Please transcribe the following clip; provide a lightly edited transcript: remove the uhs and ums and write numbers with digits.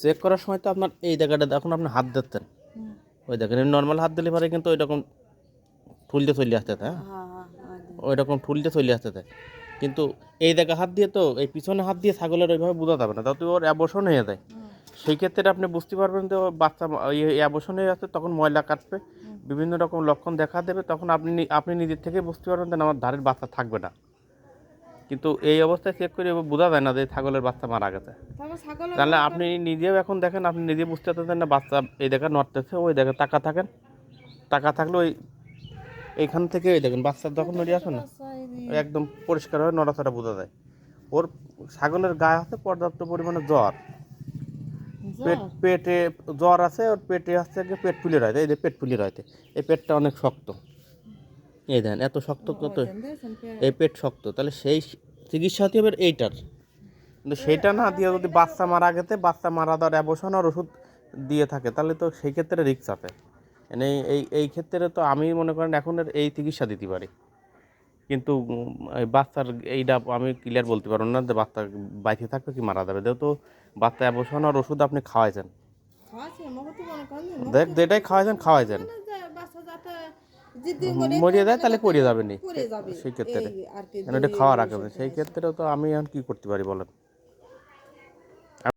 Check করার সময় তো আপনার এই জায়গাটা এখন আপনি হাত দিচ্ছেন, ওই দেখেন নর্মাল হাত দিলে পরে কিন্তু ওই রকম ঠুলতে চলে আসতে হ্যাঁ, ওই রকম ঠুলতে চলে আসতে। কিন্তু এই জায়গা হাত দিয়ে তো এই পিছনে হাত দিয়ে ছাগলের ওইভাবে বোঝা যাবে না, তাতে ওর অ্যাবর্শন হয়ে যায়। সেই ক্ষেত্রে আপনি বুঝতে পারবেন যে বাচ্চা অ্যাবর্শন হয়ে যাচ্ছে, তখন ময়লা কাটবে, বিভিন্ন রকম লক্ষণ দেখা দেবে, তখন আপনি নিজের থেকে বুঝতে পারবেন যে আমার ধারের বাচ্চা থাকবে না। কিন্তু এই অবস্থায় চেক করে বোঝা যায় না যে ছাগলের বাচ্চা মারা গেছে। তাহলে আপনি নিজেও এখন দেখেন, আপনি নিজে বুঝতে পারতেছেন না বাচ্চা এই দেখে নড়তেছে, ওই দেখে টাকা থাকেন, টাকা থাকলে ওই এইখান থেকে ওই দেখেন বাচ্চার যখন নড়ে আসে না, একদম পরিষ্কারভাবে নড়াচড়া বোঝা যায়। ওর ছাগলের গায়ে আছে পর্যাপ্ত পরিমাণে জ্বর, পেটে জ্বর আছে, ওর পেটে হচ্ছে পেট ফুলে রয়েছে, এই যে পেট ফুলে রয়েছে, এই পেটটা অনেক শক্ত, এই দেন এত শক্ত কত, এই পেট শক্ত, তাহলে সেই চিকিৎসা হতে হবে এইটার। কিন্তু সেইটা না দিয়ে যদি বাচ্চা মারা গেছে, বাচ্চা মারা দেওয়ার অ্যাবর্শন আর ওষুধ দিয়ে থাকে, তাহলে তো সেই ক্ষেত্রে রিস্ক আছে। মানে এই ক্ষেত্রে তো আমি মনে করেন এখন এই চিকিৎসা দিতে পারি, কিন্তু এই বাচ্চার এইটা আমি ক্লিয়ার বলতে পারবো না যে বাচ্চা বাইরে থাকবে কি মারা যাবে, যেহেতু বাচ্চা অ্যাবর্শন আর ওষুধ আপনি খাওয়াইছেন, দেখ যেটাই খাওয়াইছেন মরিয়ে যায়, তাহলে পড়ে যাবে নি সেই ক্ষেত্রে, এটা খাওয়া রাখবে, সেই ক্ষেত্রে তো আমি এখন কি করতে পারি বলেন।